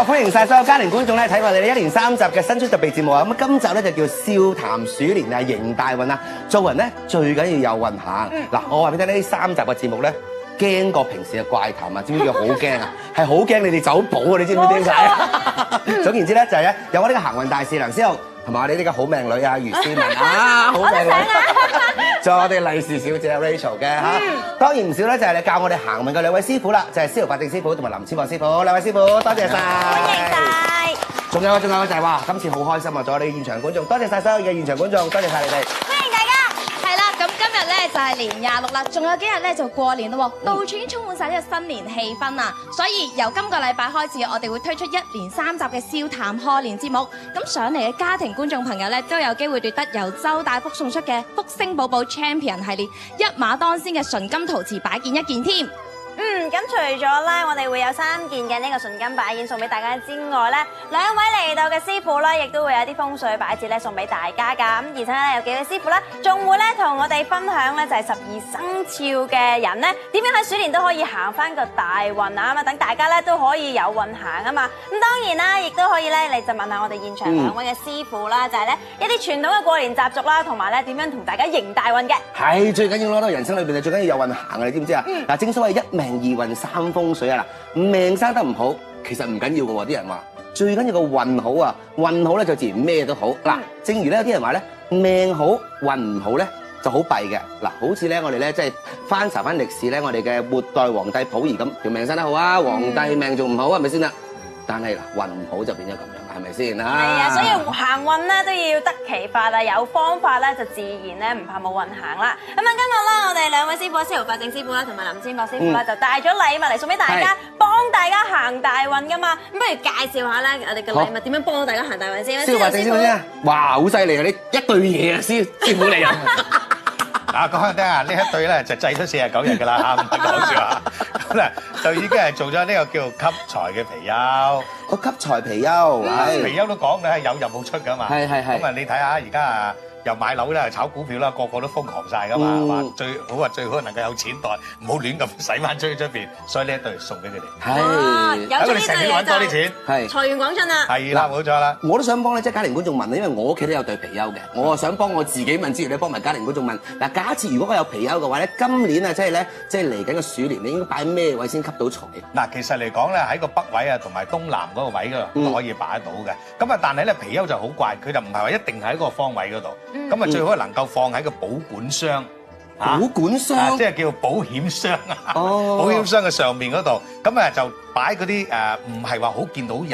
歡迎晒所有家庭觀眾咧睇我哋1連3集嘅新春特別節目啊！咁今集咧就叫笑談鼠年啊，迎大運啊！做人咧最緊要有運行。嗱，我話俾你聽呢3集嘅節目咧，驚過平時嘅怪談啊！知唔知叫好驚啊？係好驚你哋走寶啊！你知唔知點解啊？總言之咧就係咧有我呢個行運大使梁思浩，同埋我哋呢個好命女啊余思文啊，好命女。仲有我哋利是小姐 Rachel 嘅嚇，當然唔少咧就係你教我哋行運嘅2位師傅啦，就係司徒法正師傅同埋林千博師傅，2位師傅多謝晒，歡迎晒。仲有就係話今次好開心啊！仲有你現場觀眾，多謝晒所有嘅現場觀眾，多謝晒你哋。歡迎大家。係啦，咁今日咧就係年26啦，仲有幾日咧就過年咯喎，到處已經充滿晒呢個新年氣氛啦。所以由今個禮拜開始，我哋會推出1連3集嘅笑談賀年節目。咁上嚟嘅家庭觀眾朋友咧，都有機會奪得由周大福送出嘅福星寶寶 Champion 系列一馬當先嘅純金陶瓷擺件1件添。咁除咗咧，我哋會有3件嘅呢個純金擺件送俾大家之外咧，2位嚟到嘅師傅咧，亦都會有啲風水擺設咧送俾大家噶。咁而且咧有幾位師傅咧，仲會咧同我哋分享咧就係12生肖嘅人咧，點樣喺鼠年都可以行翻個大運啊！咁啊，等大家咧都可以有運行啊嘛。咁當然啦，亦都可以咧，你就問下我哋現場2位嘅師傅啦，就係咧一啲傳統嘅過年習俗啦，同埋咧點樣同大家迎大運嘅。係最緊要攞到人生裏邊，最緊要有運行啊！你知唔知啊？嗱，正所謂1命2運3風水啊！嗱，命生得唔好，其實唔緊要嘅喎。啲人話最緊要個運好啊，運好咧就自然咩都好。嗱，正如咧有啲人話咧，命好運唔好咧就好弊嘅。嗱，好似咧我哋咧即係翻查翻歷史咧，我哋嘅末代皇帝溥儀咁，條命生得好啊，皇帝命仲唔好係咪先啦？但係嗱，運唔好就變咗咁樣，係咪先啊？係啊，所以行運咧都要得其法啊，有方法咧就自然咧唔怕冇運行啦。咁啊，今日啦，我哋2位師傅，司徒法正師傅啦，同埋林千博師傅啦，就帶咗禮物嚟送俾大家，幫大家行大運噶嘛。咁不如介紹下咧，我哋嘅禮物點樣幫到大家行大運先？司徒法正師傅先啊！哇，好犀利啊！你一對嘢啊，師傅嚟啊！嗱，講下聽下，呢一對咧就製咗49日㗎啦嚇，唔係講笑啊！咁咧就已經係做咗呢個叫吸財嘅貔貅。我吸財貔貅，貔貅都講嘅有入冇出㗎嘛。係。咁啊，你睇下而家啊，又買樓啦，炒股票啦，個個都瘋狂曬㗎嘛，話最好能夠有錢袋，唔好亂咁使翻出邊。所以呢一對送俾佢哋。係，有咗呢對嘢揾多啲錢，係財源廣進啦。係啦，冇錯啦。我都想幫咧，即係家庭觀眾問啊，因為我屋企都有對貔貅嘅，我啊想幫我自己問之餘咧，幫埋家庭觀眾問。嗱，假設如果我有貔貅嘅話咧，今年啊，即係嚟緊嘅鼠年，你應該擺咩位先吸到財？嗱，其實嚟講咧，喺個北位啊，同埋東南嗰個位嗰度都可以擺得到嘅。咁啊，但係咧貔貅就好怪，佢就唔係話一定喺嗰個方位嗰度。咁啊，最好能夠放喺個保管箱。保管箱，即係叫保險箱啊！保險箱嘅上面嗰度，咁啊就擺嗰啲唔係話好見到人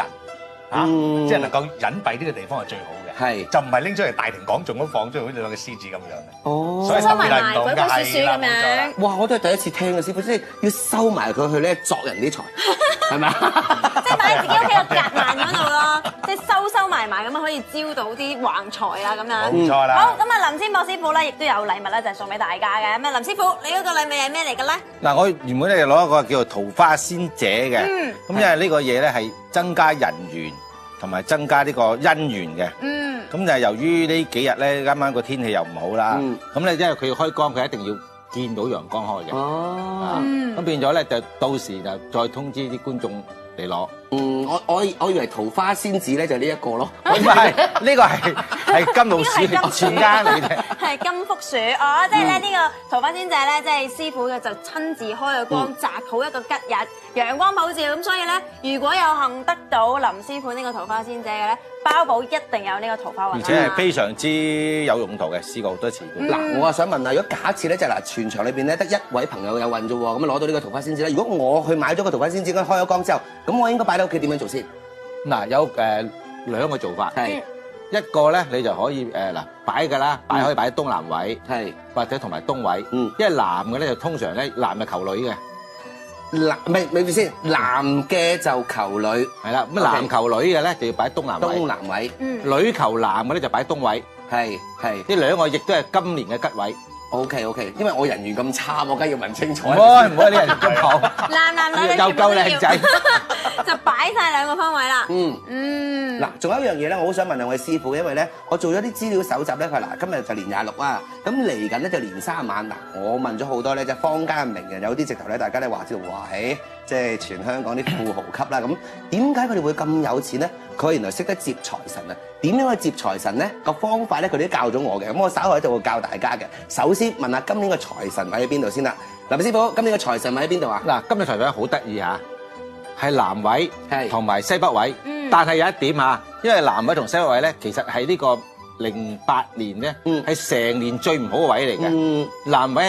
嚇，即係能夠隱蔽啲嘅地方係最好嘅。係，就唔係拎出嚟大庭廣眾咁放出嚟，好似兩個獅子咁樣嘅。哦，所以收埋埋鬼鬼祟祟咁樣。哇！我都係第一次聽嘅師傅，即係要收埋佢去咧作人啲財，係咪啊？即係擺喺自己屋企個夾萬嗰度咯，即係收埋埋咁樣可以招到啲橫財啊咁樣。冇錯啦。好，咁啊林千博師傅咧亦都有禮物咧，就係送俾大家嘅。咁啊林師傅，你嗰個禮物係咩嚟嘅咧？嗱，我原本咧就攞一個叫做桃花仙者嘅，咁因為呢個嘢咧係增加人緣同埋增加呢個姻緣嘅。咁就係由於呢幾日咧，啱啱個天氣又唔好啦，咁咧因為佢要開光，佢一定要見到陽光開嘅。哦，咁變咗咧就到時就再通知啲觀眾嚟攞。我以為桃花仙子咧就呢一個咯。唔係，呢個係金老鼠全家嚟嘅。係金福鼠哦，即係咧呢個桃花仙仔咧，即係師傅嘅就親自開個光，擇好一個吉日，陽光普照。咁所以咧，如果有幸得到林師傅呢個桃花仙仔嘅咧，包保一定有呢個桃花運。而且係非常之有用途嘅，試過好多次。嗱，我啊想問啊，如果假設咧就嗱，全場裏邊咧得1位朋友有運啫喎，咁攞到呢個桃花仙子咧，如果我去買咗個桃花仙子，開咗光之後，咁我應該擺喺屋企點樣做先？嗱，有2個做法。係一個咧，你就可以嗱擺㗎啦，可以擺喺東南位，係或者同埋東位。因為男嘅咧就通常咧男係求女嘅。咪住先，男嘅就求女，係啦。咁男求女嘅咧就要擺東南位。東南位，女求男嘅咧就擺東位。係。呢2個亦都係今年嘅吉位。OK，因為我人緣咁差，我梗係要問清楚。唔好，你人緣咁好，男女又夠靚仔，就擺晒2個方位啦。嗱，仲有一樣嘢咧，我好想問2位師傅，因為咧我做咗啲資料搜集咧，佢嗱今日就年26啊，咁嚟緊咧就年3晚。嗱，我問咗好多咧，即係坊間嘅名人，有啲直頭咧，大家咧話知道話，即係全香港啲富豪級啦。咁點解佢哋會咁有錢咧？佢原來識得接財神啊！點樣去接財神咧？個方法咧，佢哋都教咗我嘅。咁我稍後咧就會教大家嘅。首先問下今年嘅財神位喺邊度先啦。林師傅，今年嘅財神位喺邊度啊？嗱，今年財神位好得意嚇，係南位同埋西北位。但係有一點嚇，因為南位同西北位咧，其實係呢個08年咧，係成年最唔好嘅位嚟嘅。南位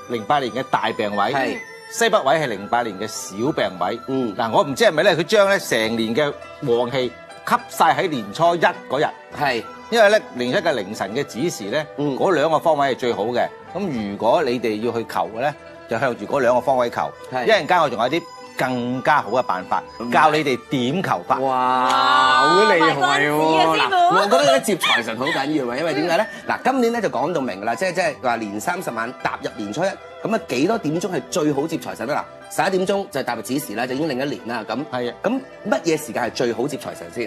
係08年嘅大病位，西北位係08年嘅小病位。嗱，我唔知係咪咧，佢將咧成年嘅旺氣吸曬喺年初一嗰日。係，因為咧年初一嘅凌晨嘅子時咧，嗰兩個方位係最好嘅。咁如果你哋要去求嘅咧，就向住嗰兩個方位求。一陣間我仲有啲更加好嘅辦法，教你哋點求法。哇，好厲害喎！我覺得接財神好緊要啊，因為點解咧？嗱，今年咧就講到明㗎啦，即係話年30晚踏入年初一，咁啊幾多點鐘係最好接財神咧？嗱，11點鐘就踏入子時啦，就已經另一年啦。咁係啊，咁乜嘢時間係最好接財神先？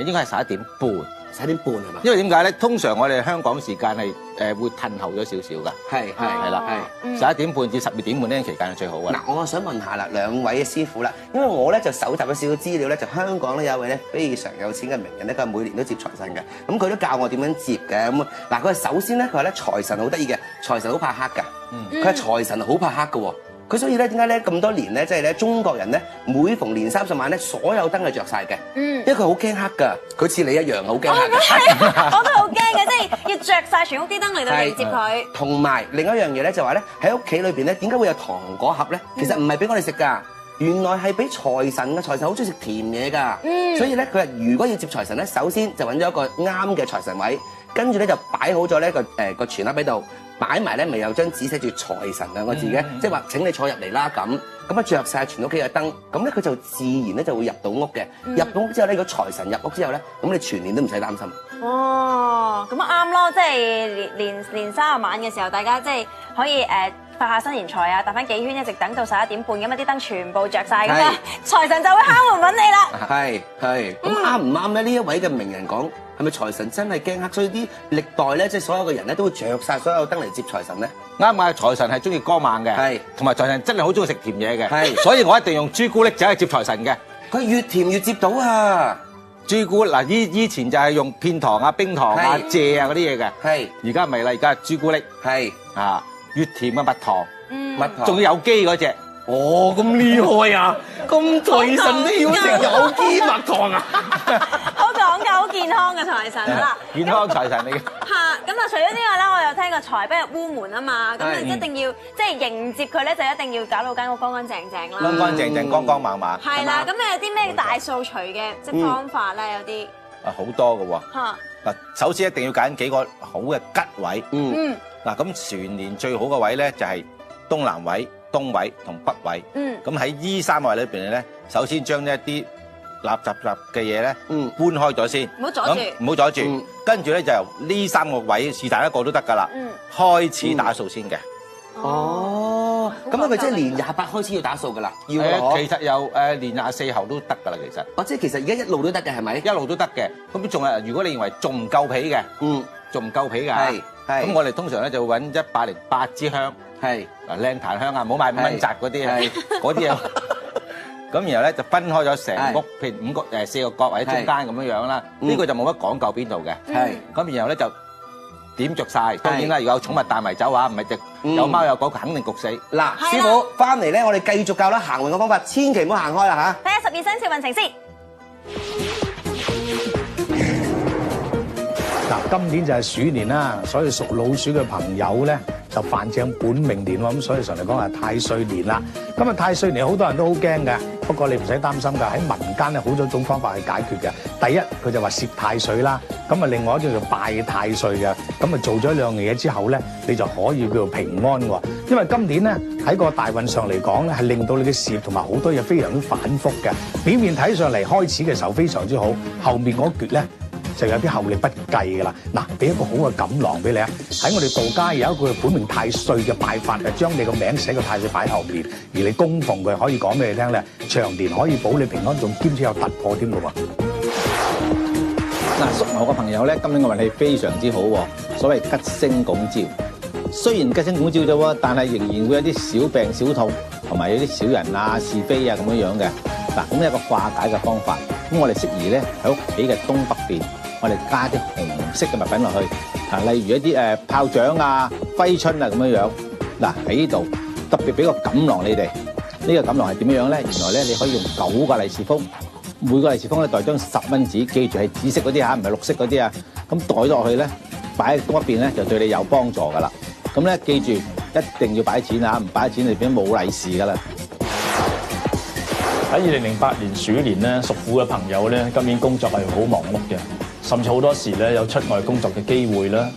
應該係11點半。11點半係嘛？因為點解咧？通常我哋香港時間係會褪後咗少少㗎。係啦，11點半至12點半呢段期間係最好㗎。嗱，我想問下啦，兩位嘅師傅啦，因為我咧就搜集咗少少資料咧，就香港咧有一位咧非常有錢嘅名人咧，佢係每年都接財神嘅。咁佢都教我點樣接嘅。咁嗱，佢首先咧，佢話咧財神好得意嘅，財神好怕黑㗎。佢係財神好怕黑嘅喎。佢所以咧點解咧咁多年咧，即係咧中國人咧每逢年30晚咧，所有燈係着晒嘅。因為佢好驚黑㗎，佢似你一樣好驚黑。我都好驚嘅，即係要着晒全屋啲燈嚟到迎接佢。同埋另一樣嘢咧，就話咧喺屋企裏邊咧，點解會有糖果盒咧？其實唔係俾我哋食㗎，原來係俾財神嘅。財神好中意食甜嘢㗎。所以咧，佢話如果要接財神咧，首先就揾咗一個啱嘅財神位，跟住咧就擺好咗呢個全盒喺度。擺埋咧，咪有張紙寫住財神兩個字嘅，即係話請你坐入嚟啦咁。咁啊着晒全屋企嘅燈，咁咧佢就自然咧就會入到屋嘅。入到屋之後咧，個財神入屋之後咧，咁你全年都唔使擔心。哦，咁啱咯，即係年30晚嘅時候，大家即係可以發下新年財啊，搭翻幾圈，一直等到11點半，咁啊啲燈全部着晒咁啊，財神就會敲門揾你啦。係，咁啱唔啱咧？呢一位嘅名人講。係咪財神真係驚黑？所以啲歷代咧，即係所有嘅人咧，都會着晒所有燈嚟接財神咧。啱啊！財神係中意光猛嘅，同埋財神真係好中意食甜嘢嘅，所以我一定用朱古力仔去接財神嘅。佢越甜越接到啊！朱古力嗱，以前就係用片糖啊、冰糖啊、蔗啊嗰啲嘢嘅，而家唔係啦，而家係朱古力，越甜嘅蜜糖，蜜糖仲要有機嗰隻。哦，咁厲害啊！咁財神都要食有機蜜糖啊！好講究，好健康嘅財神啦，健康財神嚟嘅。嚇，咁啊除咗之外咧，我又聽過財不入烏門啊嘛，咁你一定要即係迎接佢咧，就一定要搞到間屋乾乾淨淨啦。乾乾淨淨、光光猛猛。係啦，咁你有啲咩大掃除嘅即係方法咧？有啲好多嘅喎。嚇嗱，首先一定要揀幾個好嘅吉位。嗱，咁全年最好嘅位咧就係東南位、東位同北位。咁喺依3個位裏邊咧，首先將一啲垃圾嘅嘢咧搬開咗先，唔好阻住，唔好阻住。跟住咧就由呢3個位是但一個都得㗎啦，開始打掃先嘅。哦，咁係咪即係年28開始要打掃㗎啦？要其實由年24後都得㗎啦，其實。哦，即係其實而家一路都得嘅係咪？一路都得嘅。咁仲係如果你認為仲唔夠皮嘅，仲唔夠皮㗎？係。咁我哋通常咧就會揾108支香，嗱靚檀香啊，唔好買5蚊紮嗰啲，嗰啲嘢。咁然後咧就分開咗成屋，譬如4個角或者中間咁樣樣啦。呢個就冇乜講究邊度嘅。咁然後咧就點着晒。當然啦，如果有寵物帶埋走啊，唔係有貓有狗，肯定焗死。嗱，師傅翻嚟咧，我哋繼續教啦行運嘅方法，千祈唔好行開啦嚇。睇下12生肖運程先。嗱，今年就係鼠年啦，所以屬老鼠嘅朋友咧就犯正本命年喎，咁所以上嚟講係太歲年啦。咁啊太歲年好多人都好驚嘅，不過你唔使擔心㗎，喺民間咧好多種方法去解決嘅。第一，佢就話攝太歲啦，咁啊另外一種就拜太歲嘅，咁啊做咗兩樣嘢之後咧，你就可以叫做平安喎。因為今年咧喺個大運上嚟講咧，係令到你嘅事業同埋好多嘢非常之反覆嘅。表面睇上嚟開始嘅時候非常之好，後面嗰橛咧就有啲後力不計㗎啦。嗱，俾一個好嘅錦囊俾你啊！喺我哋道家有一個本命太歲嘅拜法，就將你個名寫個太歲擺後面，而你供奉佢，可以講俾你聽咧，長年可以保你平安，仲兼且有突破添㗎喎。嗱，屬牛嘅朋友咧，今年嘅運氣非常之好喎，所謂吉星拱照。雖然吉星拱照啫喎，但係仍然會有啲小病小痛，同埋有啲小人啊、是非啊咁樣嘅。嗱，咁一個化解嘅方法。咁我哋適宜咧喺屋企嘅東北邊，我哋加啲紅色嘅物品落去，例如一啲炮仗啊、揮春啊咁樣樣。嗱，喺呢度特別俾個錦囊你哋，呢個錦囊係點樣咧？原來咧你可以用9個利是封，每個利是封咧袋張10蚊紙，記住係紫色嗰啲嚇，唔係綠色嗰啲啊。咁袋咗落去咧，擺喺東一邊咧就對你有幫助噶啦。咁咧記住一定要擺錢啊，唔擺錢你變冇利是噶啦。喺2008年鼠年咧，屬虎嘅朋友咧，今年工作係好忙碌嘅，甚至好多時咧有出外工作嘅機會啦。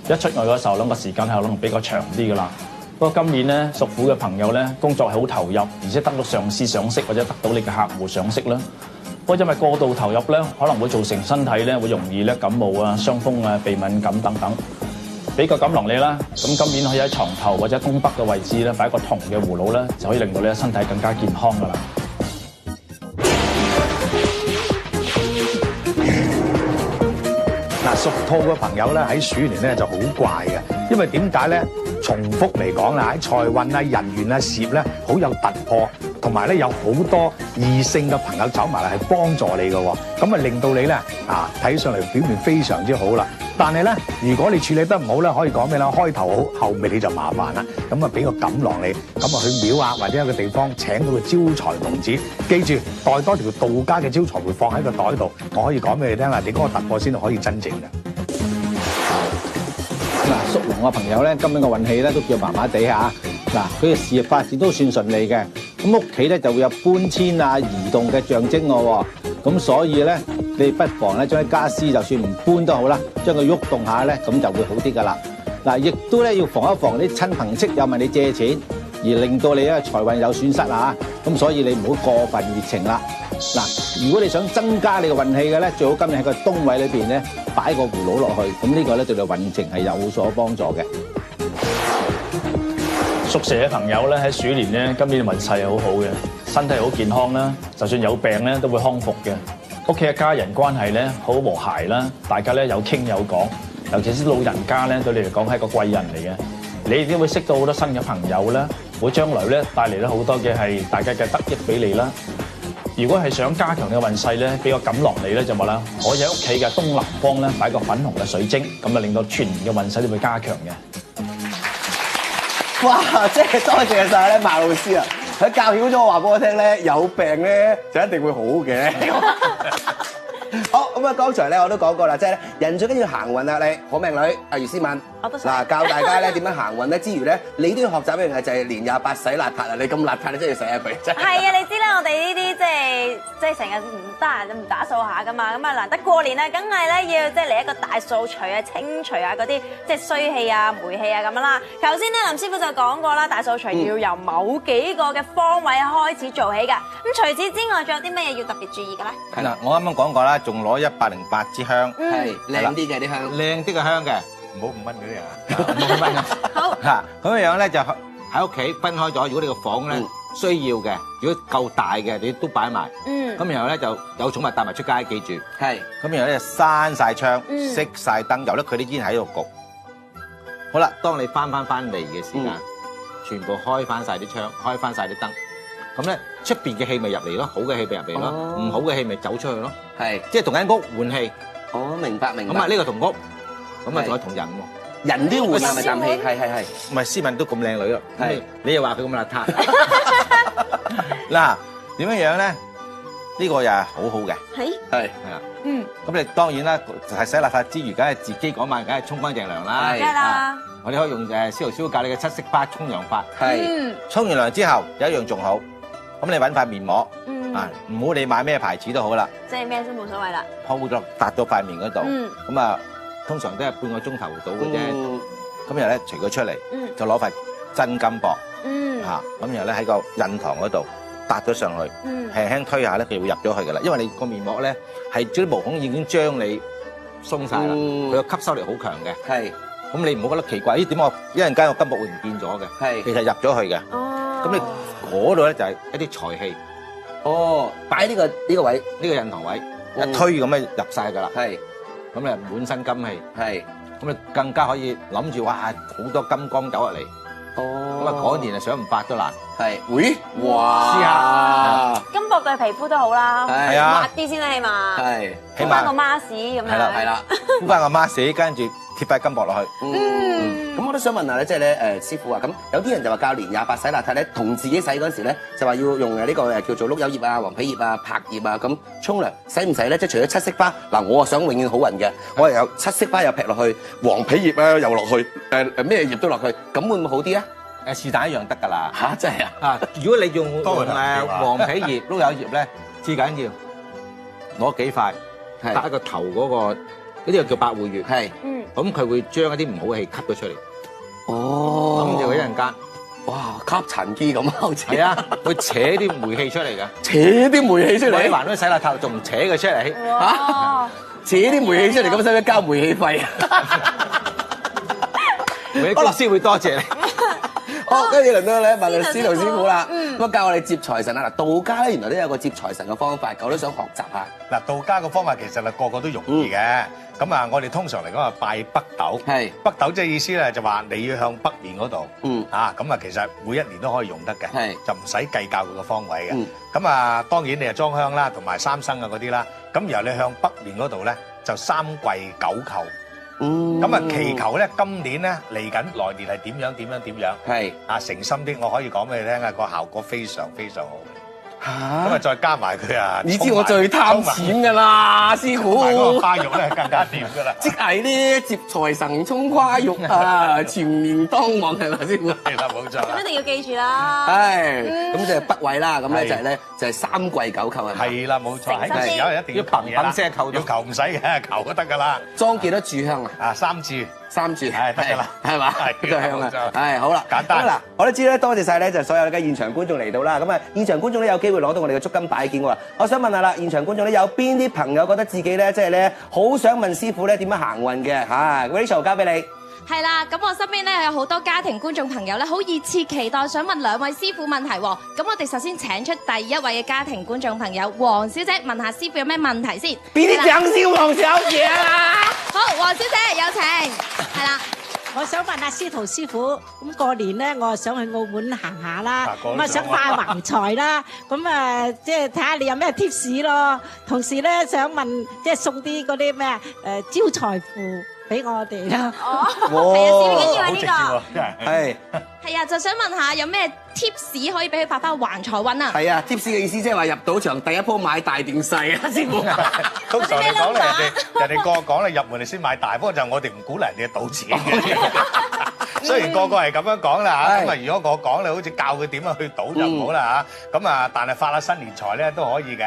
一出外嗰時候，諗個時間係可能比較長啲噶啦。不過今年咧，屬虎嘅朋友咧，工作係好投入，而且得到上司賞識或者得到你嘅客戶賞識啦。不過因為過度投入咧，可能會造成身體咧會容易咧感冒啊、傷風啊、鼻敏感等等。俾個錦囊你啦，咁今年可以喺床頭或者東北嘅位置咧擺個銅嘅葫蘆咧，就可以令到你嘅身體更加健康噶啦。嗱，屬兔嘅朋友咧喺鼠年咧就好怪嘅，因為點解咧？重複嚟講啦，喺財運啊、人緣啊、事業咧好有突破，同埋咧有好多異性嘅朋友走埋嚟係幫助你嘅喎，咁啊令到你咧睇上嚟表面非常之好啦。但係咧，如果你處理得唔好咧，可以講咩啦？開頭好，後尾你就麻煩啦。咁啊俾個錦囊你，咁啊去廟啊或者一個地方請到個招財童子，記住帶多條道家嘅招財會放喺個袋度。我可以講俾你聽啦，你嗰個突破先可以真正嘅。嗱，屬龍嘅朋友咧，今年嘅運氣咧都叫麻麻地嚇。嗱，佢嘅事業發展都算順利嘅。咁屋企咧就會有搬遷啊、移動嘅象徵喎。咁所以咧，你不妨咧將啲家私就算唔搬都好啦，將佢喐動下咧，咁就會好啲噶啦。嗱，亦都咧要防一防啲親朋戚友問你借錢，而令到你咧財運有損失啊。咁所以你唔好過分熱情啦。嗱，如果你想增加你嘅運氣嘅咧，最好今年喺個東位裏邊咧擺個葫蘆落去，咁呢個咧對你運程係有所幫助嘅。屬蛇嘅朋友咧喺鼠年咧，今年運勢係好好嘅，身體好健康啦，就算有病咧都會康復嘅。屋企嘅家人關係咧好和諧啦，大家咧有傾有講，尤其是老人家咧對你嚟講係一個貴人嚟嘅。你亦都會識到好多新嘅朋友啦，會將來咧帶嚟咧好多嘅係大家嘅得益俾你啦。如果係想加強你嘅運勢咧，俾個錦囊你咧就話啦，可以喺屋企嘅東南方咧擺個粉紅嘅水晶，咁啊令到全年嘅運勢都會加強嘅。哇！即係多謝晒咧，馬老師啊！佢教曉咗我話俾我聽咧，有病咧就一定會好嘅。好咁啊！剛才咧我都講過啦，即係咧人最緊要行運啊！你好命女阿余思敏，嗱教大家咧點樣行運咧之餘咧，你都要學習一樣嘢，就係年28洗邋遢啊！你咁邋遢，你真係要洗下佢真係。係啊！你知啦，我哋呢啲即係成日唔得閒就唔打掃下噶嘛，咁啊難得過年啊，梗係咧要即係嚟一個大掃除啊、清除啊嗰啲即係衰氣啊、霉氣啊咁樣啦。頭先咧林師傅就講過啦，大掃除要由某幾個嘅方位開始做起㗎。咁除此之外，仲有啲乜嘢要特別注意嘅咧？係啦，我啱啱講過啦，仲攞108支香，係靚啲嘅啲香，靚啲嘅香嘅，唔好5蚊嗰啲啊，唔好5蚊啊。好嚇，咁樣樣咧就喺屋企分開咗。如果你個房咧需要嘅，如果夠大嘅，你都擺埋。咁然後咧就有寵物帶埋出街，記住。係。咁然後咧就閂曬窗，熄曬燈，由得佢啲煙喺度焗。好啦，當你翻嚟嘅時間，全部開翻曬啲窗，開翻曬啲燈。咁咧出邊嘅氣味入嚟咯，好嘅氣味入嚟咯，唔好嘅氣味走出去咯。係，即係同間屋換氣。哦，明白。咁啊呢個同屋，咁啊仲有同人喎。人都要換係咪啖氣？係。唔係思敏都咁靚女咯。係。你又話佢咁邋遢。嗱，點樣樣咧？呢個又係好好嘅。係啊。咁你當然啦，係洗邋遢之餘，梗係自己嗰晚梗係沖乾淨涼啦。梗係啦。我哋可以用司徒師傅教你嘅7色花沖涼法。係。沖完涼之後有一樣仲好。咁你揾塊面膜，唔好你買咩牌子都好啦，即係咩都冇所謂啦，鋪咗搭咗塊面嗰度，咁啊通常都係半個鐘頭到嘅啫。咁然後咧除佢出嚟，就攞塊真金箔，咁然後咧喺個印堂嗰度搭咗上去，輕輕推下咧，佢會入咗去噶啦。因為你個面膜咧係啲毛孔已經將你鬆晒啦，佢個吸收力好強嘅。係，咁你唔好覺得奇怪，咦點我一陣間個金箔會唔見咗嘅？係，其實入咗去嘅。咁你嗰度咧就係一啲財氣。哦，擺呢個位，呢個印堂位，一推咁樣入晒㗎啦。係，咁你滿身金氣。係，咁你更加可以諗住哇好多金光走入嚟，咁啊嗰年啊想唔發都難。係，會哇！試下金箔對皮膚都好啦，係啊滑啲先啦，起碼係，起翻個 mask 咁樣。係啦，敷翻個 mask，跟住貼塊金箔落去。咁我都想問下咧，即係咧師傅啊，咁有啲人就話教年28洗邋遢咧，同自己洗嗰陣時咧，就話要用呢個叫做碌柚葉啊、黃皮葉啊、柏葉啊咁沖涼，使唔使咧？即係除咗七色花，嗱我啊想永遠好運嘅，我又有七色花又劈落去，黃皮葉啊又落去，咩葉都落去，咁會唔會好啲啊？是但一樣得㗎啦。嚇真係啊！啊，如果你用黃皮葉、碌柚葉咧，至緊要攞幾塊搭喺個頭嗰個，呢個叫百會穴。係，咁佢會將一啲唔好嘅氣吸咗出嚟。哦，咁就一陣間，哇，吸塵機咁好似。係啊，會扯啲霉氣出嚟㗎。扯啲霉氣出嚟。你還咗洗邋遢，仲唔扯佢出嚟？嚇！扯啲霉氣出嚟，咁使唔使交煤氣費啊？每啲公司會多謝你。好，跟住輪到咧問司徒師傅啦，咁教我哋接財神啊！嗱，道家咧原來都有個接財神嘅方法，我都想學習下。嗱，道家嘅方法其實係個個都容易嘅。咁啊，我哋通常嚟講係拜北斗。係北斗即係意思咧，就話你要向北面嗰度。咁啊，其實每一年都可以用得嘅。係就唔使計較佢個方位嘅。咁啊，當然你係裝香啦，同埋三生啊嗰啲啦。咁然後你向北面嗰度咧，就三跪九叩。咁啊，祈求咧，今年咧嚟緊來年係點樣？係啊，誠心啲，我可以講俾你聽啊，個效果非常非常好。咁啊，再加埋佢啊！你知我最貪錢㗎啦，師傅。同埋嗰個花肉咧，更加掂㗎啦。即係咧，接財神葱花肉啊，全年當旺係咪師傅？係啦，冇錯。咁一定要記住啦。係，咁就係北位啦。咁咧就係咧，就係三跪九叩係咪？係啦，冇錯。喺嗰時有人一定要憑嘢啦，要求唔使嘅，求都得㗎啦。裝幾多炷香啊？啊，3炷。三炷係得㗎啦，係嘛？係都係香啊！係好啦，簡單。嗱，我都知咧，多謝晒咧，就所有嘅現場觀眾嚟到啦。咁啊，現場觀眾咧有機會攞到我哋嘅足金擺件喎。我想問下啦，現場觀眾咧有邊啲朋友覺得自己咧，即係咧好想問師傅咧點樣行運嘅嚇？Rachel 交俾你。係啦，咁我身邊咧有好多家庭觀眾朋友咧，好熱切期待想問兩位師傅問題喎。咁我哋首先請出第一位嘅家庭觀眾朋友黃小姐，問下師傅有咩問題先？邊啲掌聲黃小姐啊？好，黃小姐有請。係啦。我想問下司徒師傅，咁過年咧，我想去澳門行下啦，咁啊想發橫財啦，咁啊即係睇下你有咩 tips 咯。同時咧想問，即係送啲嗰啲咩招財符俾我哋啦。哦，係啊，師傅緊要啊呢個。係。係啊，就想問下有咩 tips 可以俾佢發翻橫財運啊？係啊 ，tips 嘅意思即係話入賭場第一鋪買大定細啊，師傅。通常嚟講咧，人哋個個講咧入門你先買大，不過就我哋唔鼓勵人哋賭錢嘅。雖然個個係咁樣講啦嚇，咁啊如果我講你好似教佢點樣去賭就唔好啦嚇。咁啊，但係發下新年財咧都可以嘅，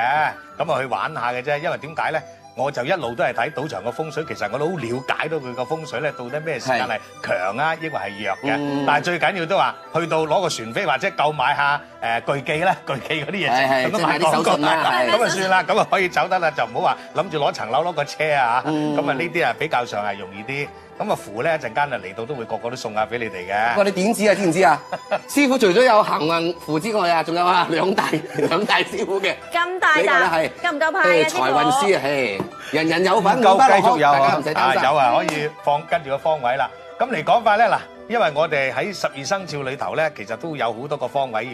咁啊去玩下嘅啫。因為點解咧？我就一路都係睇賭場個風水，其實我都好了解到佢個風水咧，到底咩時間係強啊，抑或係弱嘅。但係最緊要都話，去到攞個船飛或者購買下巨記啦，巨記嗰啲嘢咁都買啲手信啦，咁啊算啦，咁啊可以走得啦，就唔好話諗住攞層樓攞個車啊嚇。咁啊呢啲啊比較上係容易啲。咁啊符咧一陣間啊嚟到都會個個都送下俾你哋嘅。喂，你點知啊？知唔知啊？師傅除咗有行運符之外啊，仲有啊兩大師傅嘅。咁大㗎？夠唔夠派啊？財運師啊，人人有份，夠繼續有大家唔使擔心。有啊，可以跟住個方位啦。咁嚟講法咧嗱，因為我哋喺12生肖裏頭咧，其實都有好多個方位要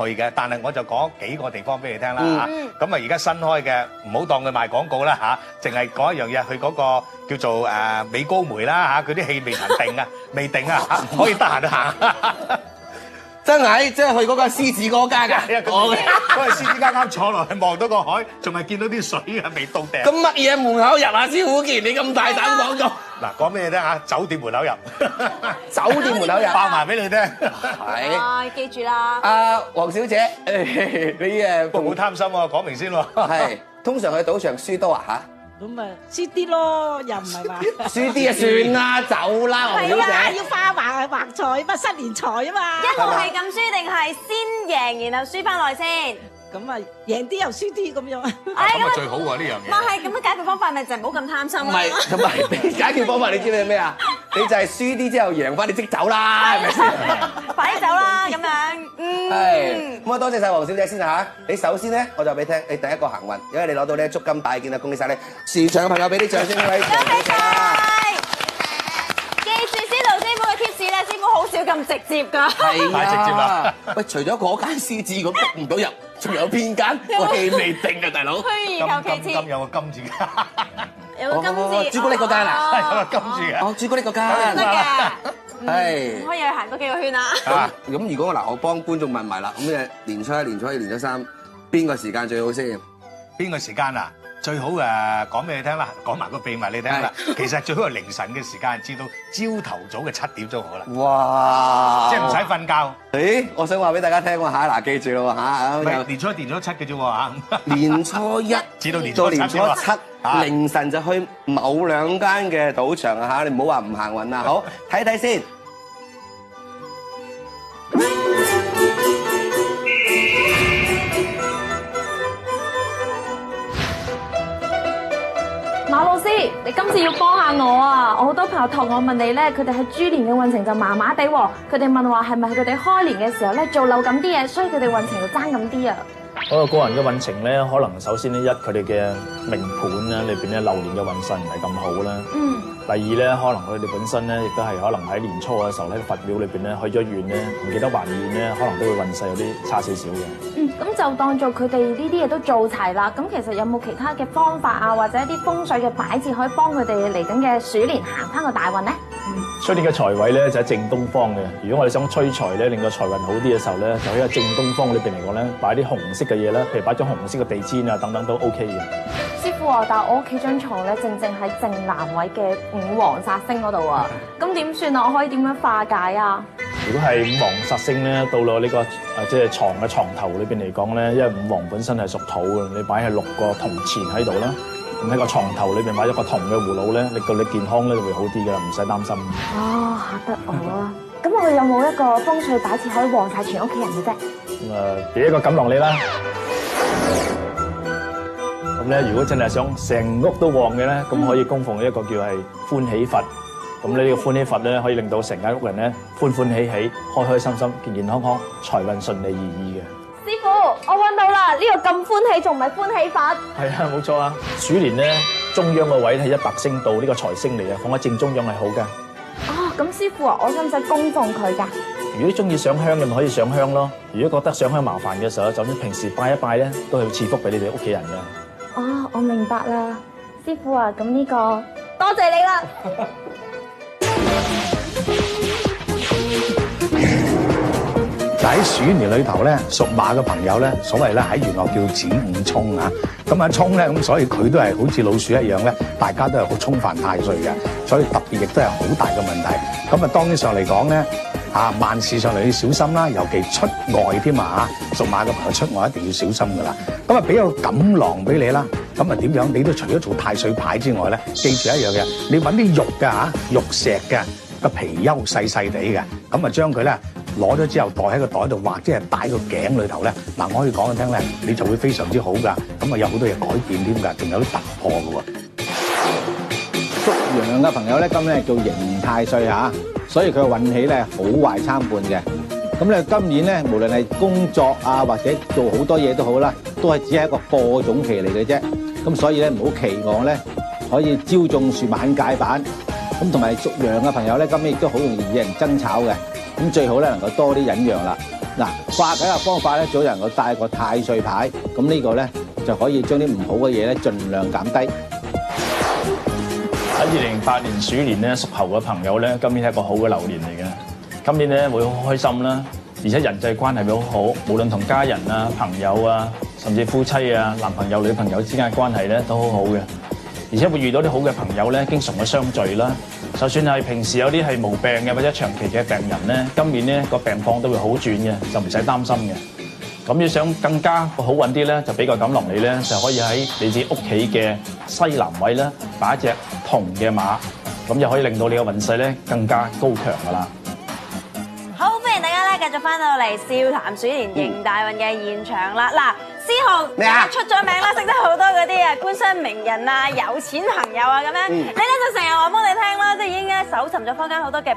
去嘅，但係我就講幾個地方俾你聽啦嚇。咁啊，而家新開嘅唔好當佢賣廣告啦嚇，淨係講一樣嘢，去嗰個叫做美高梅啦嚇，佢啲氣未曾定啊，未定啊，可以得閒去行。真係，即係去嗰個獅子嗰間㗎。嗰個獅子間啱坐落去望到個海，仲係見到啲水啊，未到頂。咁乜嘢門口入啊？師傅，既然你咁大膽講咗。嗱，講俾你聽嚇，酒店門口入。酒店門口入。爆埋俾你聽。係。記住啦。阿黃小姐，你誒都好貪心喎，講明先喎。係。通常去賭場輸多啊嚇？咁啊輸啲咯，又唔係話輸啲啊算啦，走啦，黃小姐。係啊，要花橫財嘛，新年財啊嘛。一路係咁輸定係先贏然後輸翻來先？咁啊贏啲又輸啲咁樣。咁啊最好喎呢樣嘢。咪係咁嘅解決方法，咪就係唔好咁貪心咯。唔係，同埋解決方法，你知唔知咩啊？你就係輸啲之後贏翻，你即走啦，係咪先？快啲走啦，咁樣。係。咁啊，多謝曬黃小姐先嚇。你首先咧，我就俾你聽，你第一個行運，因為你攞到呢足金擺件啊，恭喜曬你！現場嘅朋友俾啲掌聲，各位。恭喜曬！記住司徒師傅嘅貼士咧，師傅好少少咁直接㗎。係太直接啦！喂，除咗嗰間獅子咁逼唔到入，仲有邊間？我氣未定啊，大佬。虛而求其次，有個金字㗎，有個金字。朱古力嗰間啊？係有個金字嘅。哦，朱古力嗰間。得嘅。係。可以去行多幾個圈啦。咁如果嗱，我幫觀眾問埋啦，咁嘅年初一、年初二、年初三，邊個時間最好先？邊個時間啊？最好講俾你聽啦，講埋個秘密你聽啦。其實最好係凌晨嘅時間，至到朝頭早嘅7點鐘好啦。哇！即係唔使瞓覺。誒，我想話俾大家聽喎嚇，嗱記住咯嚇，年初一、年初七嘅啫喎嚇。年初一至到年初七凌晨就去某2間嘅賭場啊嚇，你唔好話唔行運啊！好，睇睇先。馬老師，你今次要幫下我啊！我好多朋友託我問你咧，佢哋喺豬年嘅運程就麻麻地喎。佢哋問話係咪佢哋開年嘅時候咧做漏咁啲嘢，所以佢哋運程就爭咁啲啊？我個人嘅運程咧，可能首先咧佢哋嘅命盤咧裏邊咧流年嘅運勢唔係咁好啦。第二咧，可能佢哋本身咧亦都係可能喺年初嘅時候喺佛廟裏邊咧去咗願咧，唔記得還願咧，可能都會運勢有啲差少少嘅。咁就當做佢哋呢啲嘢都做齊啦。咁其實有冇其他嘅方法啊，或者一啲風水嘅擺設可以幫佢哋嚟緊嘅鼠年行翻個大運咧？出年嘅財位咧就喺正東方嘅。如果我哋想催財咧，令個財運好啲嘅時候咧，就喺個正東方裏邊嚟講咧，擺啲紅色嘅嘢啦，譬如擺張紅色嘅地氈啊等等都 OK 嘅。師傅啊，但係我屋企張床咧正喺正南位嘅5黃煞星嗰度啊，咁點算啊？我可以點樣化解啊？如果係5黃煞星咧，到咗呢個即係床嘅床頭裏邊嚟講咧，因為5黃本身係屬土嘅，你擺係6個銅錢喺度啦。咁喺個床頭裏邊買一個銅嘅葫蘆咧，令到你健康咧就會好啲噶啦，唔使擔心。哦，嚇得我啊！咁我哋有冇一個風水擺設可以旺晒全屋企人嘅啫？咁俾一個錦囊你啦。咁咧，如果真係想成屋都旺嘅咧，咁可以供奉一個叫係歡喜佛。咁呢個歡喜佛咧，可以令到成間屋人咧歡歡喜喜、開開心心、健健康康、財運順利而意嘅。師傅，我揾到啦！呢個咁歡喜，仲唔係歡喜佛？係啊，冇錯啊！鼠年咧，中央個位係100星度，呢個財星嚟嘅，放喺正中央係好㗎。哦，咁師傅啊，我使唔使供奉佢㗎？如果你中意上香嘅，咪可以上香咯。如果覺得上香麻煩嘅時候，就算平時拜一拜咧，都係會賜福俾你哋屋企人㗎。哦，我明白啦，師傅啊，咁呢個多謝你啦。喺鼠年裏頭咧，屬馬嘅朋友咧，所謂咧喺玄學叫子午衝啊。咁啊衝咧，咁所以佢都係好似老鼠一樣咧，大家都係好沖犯太歲嘅，所以特別亦都係好大嘅問題。咁啊，當然上嚟講咧，萬事上嚟要小心啦，尤其出外添啊嚇，屬馬嘅朋友出外一定要小心噶啦。咁啊，俾個錦囊俾你啦。咁啊點樣？你都除咗做太歲牌之外咧，記住一樣嘢，你揾啲玉嘅嚇，玉石嘅個貔貅細細地嘅，咁啊將佢咧。攞咗之後袋喺個袋度，或者係戴個頸裏頭咧，嗱我可以講俾你聽咧，你就會非常之好噶，咁啊有好多嘢改變添㗎，仲有啲突破㗎喎。屬羊嘅朋友咧，今年係叫刑太歲嚇，所以佢嘅運氣咧好壞參半嘅。咁咧今年咧，無論係工作啊或者做好多嘢都好啦，都係只係一個播種期嚟嘅啫。咁所以咧唔好期望咧可以朝種樹晚解板。咁同埋屬羊嘅朋友咧，今年亦都好容易與人爭吵嘅。咁最好咧能夠多啲忍讓啦。嗱，化解嘅方法咧，最好能夠帶個太歲牌，咁呢個咧就可以將啲唔好嘅嘢咧盡量減低。喺2008年鼠年咧，屬猴嘅朋友咧，今年係一個好嘅流年嚟嘅。今年咧會好開心啦，而且人際關係會好好，無論同家人啊、朋友啊，甚至夫妻啊、男朋友、女朋友之間嘅關係咧都好好嘅。而且會遇到啲好嘅朋友咧，經常去相聚啦。就算係平時有啲係無病嘅或者長期嘅病人咧，今年咧個病況都會好轉嘅，就唔使擔心嘅。咁要想更加好運啲咧，就俾個錦囊你咧，就可以喺你自己屋企嘅西南位咧擺一隻銅嘅馬，咁就可以令到你嘅運勢咧更加高強噶啦。好，歡迎大家咧繼續翻到嚟笑談鼠年迎大運嘅現場啦！嗱，思豪出咗名啦，識得好多嗰啲官商名人啊、有錢朋友啊咁樣，你咧就成日話幫你聽啦，即係已經咧搜尋咗坊間好多嘅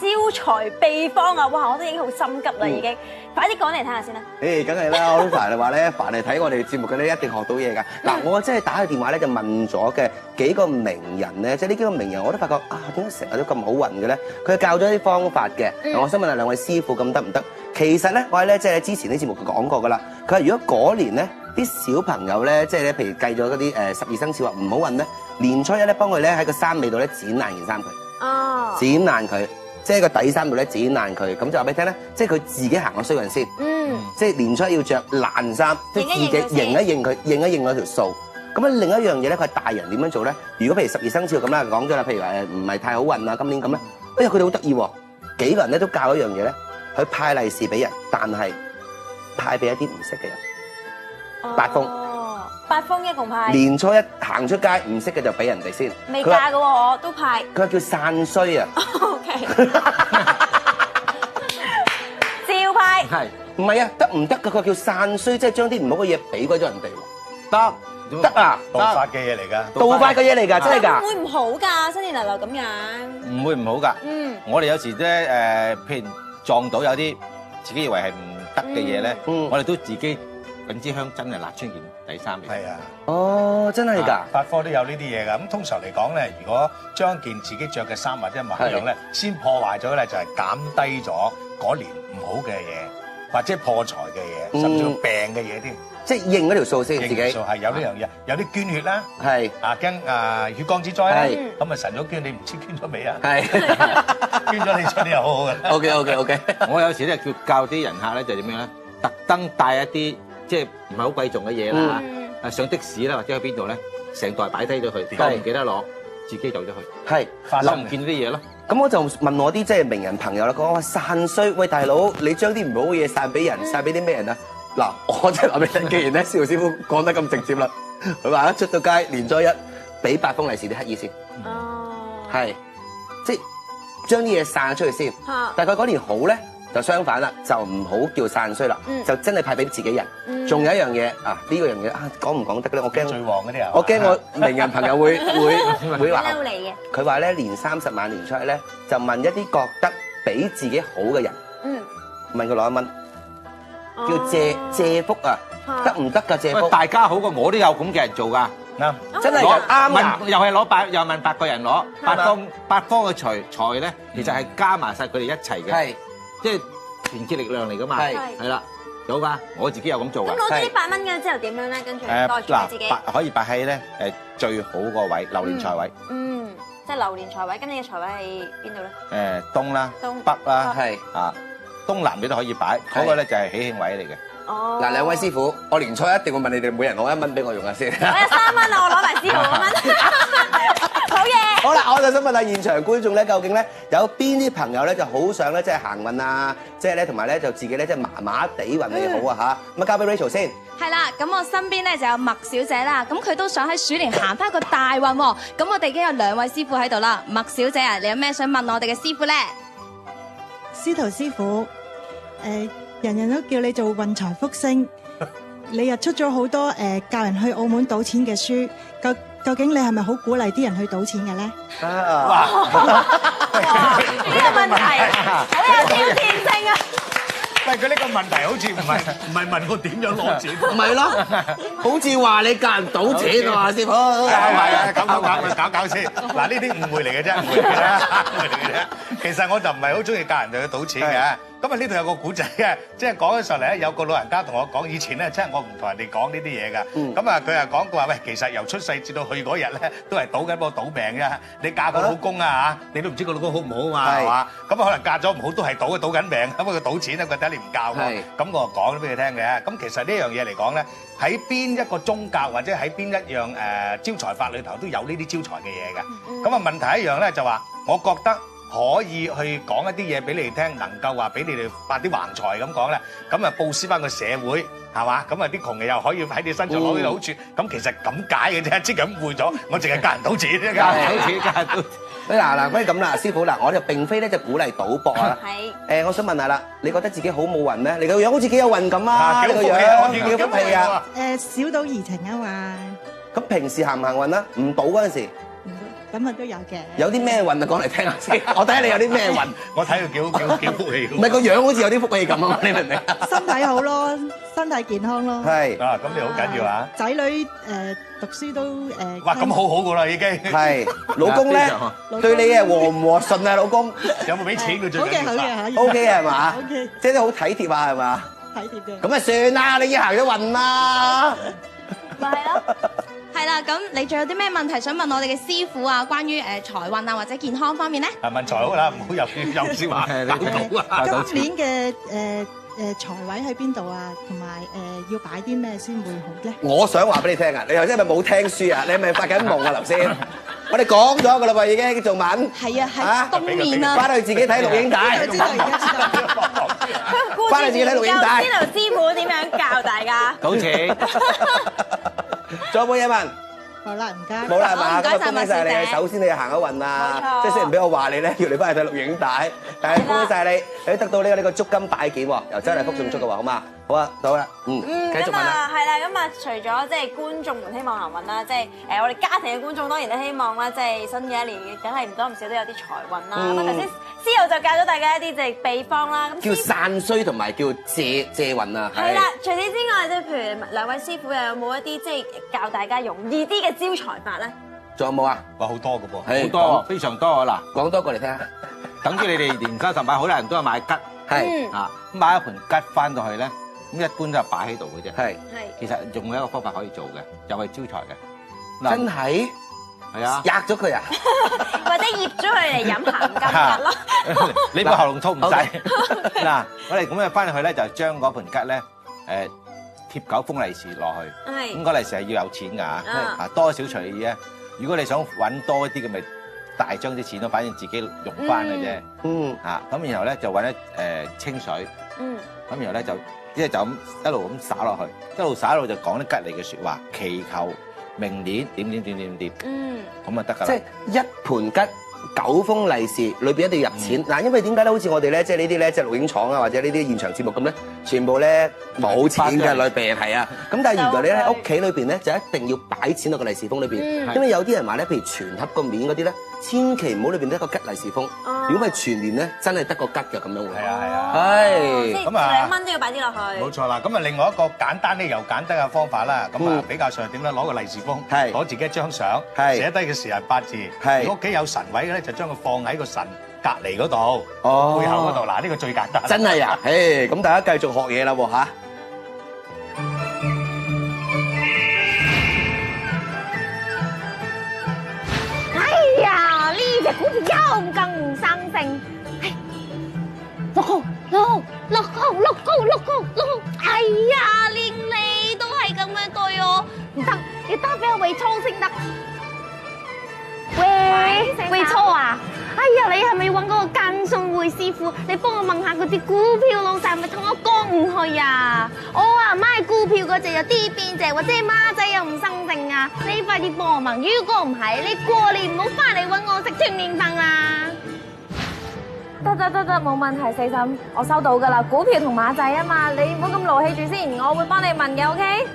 招財秘方啊！哇，我都已經好心急啦，已經，快啲講嚟睇下先啦。誒，梗係啦，我都凡係話咧，凡係睇我哋節目嘅咧，一定學到嘢㗎。嗱，我真係打個電話咧，就問咗嘅幾個名人咧，即係呢幾個名人，我都發覺啊，點解成日都咁好運嘅咧？佢教咗啲方法嘅。我想問下兩位師傅，咁得唔得？其實咧，我係咧即係之前啲節目講過㗎啦。佢話如果嗰年咧啲小朋友咧，即係咧，譬如計咗嗰啲12生肖話唔好運咧，年初一咧幫佢咧喺個衫尾度咧剪爛件衫佢。哦。剪爛佢。即係個底衫度咧剪爛佢，咁就話俾你聽咧，即係佢自己行個衰運先。即係年初一要着爛衫，即係自己認一認佢，認一認嗰條數。咁啊另一樣嘢咧，佢係大人點樣做咧？如果譬如12生肖咁啦，講咗啦，譬如話唔係太好運啊，今年咁咧，哎呀佢哋好得意喎，幾個人咧都教一樣嘢咧，去派利是俾人，但係派俾一啲唔識嘅人。八風。八風一共派。年初一行出街唔識嘅就俾人哋先。未嫁嘅喎，我都派。佢話叫散衰啊。OK。照派。係。唔係啊，得唔得㗎？佢叫散衰，即係將啲唔好嘅嘢俾鬼咗人哋喎。得啊，道法嘅嘢嚟㗎。道法嘅嘢嚟㗎，真係㗎。會唔好㗎？新年流流咁樣。唔會唔好㗎。我哋有時咧譬如撞到有啲自己以為係唔得嘅嘢咧，我哋都自己揾支香真係辣穿件底衫嚟。係啊。哦，真係㗎。法科都有呢啲嘢㗎。咁通常嚟講咧，如果將件自己着嘅衫或者物樣咧，先破壞咗咧，就係減低咗嗰年唔好嘅嘢，或者破財嘅嘢，甚至乎病嘅嘢添。即係認嗰條數先，自己。認數係有呢樣嘢，有啲捐血啦。係。驚血光之災啦。咁啊神咗捐，你唔知捐咗未啊？係。捐咗你出啲又好好嘅。OK。我有時咧叫教啲人客咧就點樣咧，特登帶一啲即係唔係好貴重嘅嘢啦嚇，上的士啦或者去邊度咧，成袋擺低咗佢，當唔記得攞，自己走咗去。係。攞唔見啲嘢咯。咁我就問我啲即係名人朋友啦，講話散衰，喂大佬，你將啲唔好嘅嘢散俾人，散俾啲咩人啊？嗱，我真係話俾你聽，既然咧蕭師傅講得咁直接啦，佢話一出到街年初一俾八封利是啲乞兒先。哦。係，即係將啲嘢散出去先。但係佢嗰年好咧，就相反啦，就唔好叫散衰啦，就真係派俾自己人。仲有一樣嘢啊，呢個樣嘢啊，講唔講得咧？我驚最旺嗰啲啊！我驚我名人朋友會話嬲你嘅。佢話咧年30晚年初一咧，就問一啲覺得俾自己好嘅人，問佢攞1蚊。叫借福啊，得唔得㗎？借福大家好過我都有咁嘅人做㗎，啱，真係㗎，啱㗎。又係又問8個人攞八方嘅財咧，其實係加埋曬佢哋一齊嘅，係即係團結力量嚟㗎嘛，係啦，有㗎，我自己有咁做㗎。咁攞咗啲8蚊嘅之後點樣咧？跟住袋住自己可以擺喺咧最好個位，流年財位。即係流年財位。今年嘅財位係邊度咧？東啦，北啦，係啊。東南你都可以擺，嗰個咧就係喜慶位嚟嘅。哦。嗱，兩位師傅，我年初一定會問你哋每人攞1蚊俾我用下先。我有3蚊啊，我攞埋師傅1蚊。好嘢。好啦，我就想問下現場觀眾咧，究竟咧有邊啲朋友咧就好想咧即係行運啊，即係咧同埋咧就自己咧即係麻麻地運氣好啊嚇。咁啊交俾 Rachel 先。係啦，咁我身邊咧就有麥小姐啦，咁佢都想喺鼠年行翻個大運喎。咁我哋已經有2位師傅喺度啦。麥小姐啊，你有咩想問我哋嘅師傅咧？司徒師傅。人人都叫你做運財福星，你又出咗好多教人去澳門賭錢嘅書，究竟你係咪好鼓勵啲人去賭錢嘅咧？哇！呢個問題好有挑戰性啊！但係佢呢個問題好似唔係問我點樣攞錢，唔係咯，好似話你教人賭錢啊嘛，師傅。係啊，搞先。嗱，呢啲誤會嚟嘅啫，誤會嚟嘅啫。其實我就唔係好中意教人哋去賭錢嘅。咁啊呢度有個古仔嘅，即係講起上嚟咧，有個老人家同我講，以前咧即係我唔同人哋講呢啲嘢㗎。咁啊佢啊講過話，喂，其實由出世至到去嗰日咧，都係賭緊個賭命啫。你嫁個老公啊嚇，你都唔知個老公好唔好啊嘛，係嘛？咁啊可能嫁咗唔好都係賭緊命，咁佢賭錢咧覺得你唔教我，咁我講咗俾佢聽嘅。咁其實呢樣嘢嚟講咧，喺邊一個宗教或者喺邊一樣招財法裏頭都有呢啲招財嘅嘢㗎。咁啊問題一樣咧就話，我覺得。可以去講一啲嘢俾你哋聽，能夠話俾你哋發啲橫財咁講咧，咁啊佈施翻個社會係嘛？咁啊啲窮人又可以喺你身上攞啲好處，咁其實咁解嘅啫，即係誤會咗，我淨係教人賭錢啫，教人賭錢，教人賭錢。嗱，不如咁啦，師傅嗱，我就並非咧就鼓勵賭博啊。係。我想問下啦，你覺得自己好冇運咩？你個樣好似幾有運咁啊？呢個樣幾有福氣啊？小賭怡情啊嘛。咁平時行唔行運啊？唔賭嗰陣時。咁啊都有嘅。有啲咩運啊？講嚟聽下先。我睇下你有啲咩運。我睇佢幾福氣。唔係個樣好似有啲福氣咁啊！你明唔明？身體好咯，身體健康咯。係啊，咁你好緊要啊！仔女讀書都哇，咁好好噶啦已經。係老公咧，對你係和唔和順啊？老公有冇俾錢佢最緊要？好嘅好嘅，OK 係嘛？OK，即係好體貼啊係嘛？體貼嘅。咁啊算啦，你已經行咗運啦。咪係咯。係啦，咁你仲有啲咩問題想問我哋嘅師傅啊？關於財運啊或者健康方面咧？問財好啦，唔好入先話。今年嘅財位喺邊度啊？同埋要擺啲咩先會好咧？我想話俾你聽啊！你頭先係咪冇聽書啊？你係咪發緊夢啊？頭先我哋講咗㗎啦喎，已經做文。係啊，喺東面啊。翻去自己睇錄影帶。翻去自己睇錄影帶。知道師傅點樣教大家？好似。仲有冇嘢問？好啦，唔該。冇啦係嘛？唔該晒恭喜曬你，首先你行咗運啊！即係雖然俾我話你咧，要你翻去睇錄影帶，但係恭喜曬你，你得到呢個足金擺件喎，由周麗福送出嘅喎，好嘛？好啊，到啦，繼續問啦。係啦，咁啊，除咗即係觀眾們希望行運啦，即係我哋家庭嘅觀眾當然都希望啦，即係新嘅一年，梗係唔多唔少都有啲財運啦。咁啊頭先師友就教咗大家一啲即係秘方啦。叫散衰同埋叫借運啊。係啦，除此之外，即係譬如兩位師傅又有冇一啲即係教大家容易啲嘅招財法咧？仲有冇啊？哇，好多㗎噃，好多，非常多啊！嗱，講多個嚟聽下。等於你哋年三十晚，好多人都係買桔，係啊，買一盤桔翻到去咧，咁一般都係擺喺度嘅啫。係，其實仲有一個方法可以做嘅，又係招財嘅。真係？係啊，壓咗佢啊？或者醃咗佢嚟飲鹹桔桔咯。你個喉嚨痛唔使。嗱，我哋咁樣翻去咧，就將嗰盤桔咧，貼9封利是落去。係。咁嗰利是係要有錢㗎嚇，啊多少隨意啊！如果你想揾多啲嘅，咪大張啲錢咯，反正自己用翻嘅啫。咁然後咧就揾清水。咁然後咧就即係就咁一路咁灑落去，一路灑一路就講啲吉利嘅説話，祈求明年點。咁啊得㗎啦。即係一盤桔9封利是，裏邊一定要入錢。嗱，因為點解咧？好似我哋咧，即係呢啲咧，即係錄影廠啊，或者呢啲現場節目咁咧，全部咧冇錢嘅裏邊係啊。咁但係原來你喺屋企裏邊咧，就一定要擺錢落個利是封裏邊。因為有啲人話咧，譬如全盒個面嗰啲咧，千祈唔好裏邊得一個吉利是封。如果係全年咧，真係得個吉嘅咁樣會。係啊。係。咁啊，2蚊都要擺啲落去。冇錯啦。咁啊，另外一個簡單咧又簡單嘅方法啦。咁啊，比較上點咧？攞個利是封，攞自己一張相，寫低嘅時日八字。如果屋企有神位嘅咧，就將佢放喺個神隔離嗰度，背後嗰度。嗱，呢個最簡單。真係啊！咁大家繼續學嘢啦喎嚇。哎呀！呢隻股票又更唔生性。落高！哎呀，連你都係咁樣對我，唔得，要打俾我魏初先得。喂，初啊！哎呀，你係咪揾嗰個更信匯師傅？你幫我問下嗰啲股票老細係咪同我講唔去啊？我啊買股票嗰隻有啲邊隻，或者孖仔又唔生性啊！你快啲幫我問，如果唔係，你過年唔好翻嚟揾我食團年飯啦！得，冇問題，四嬸，我收到噶啦。股票同馬仔啊嘛，你唔好咁勞氣住先，我會幫你問嘅 ，OK？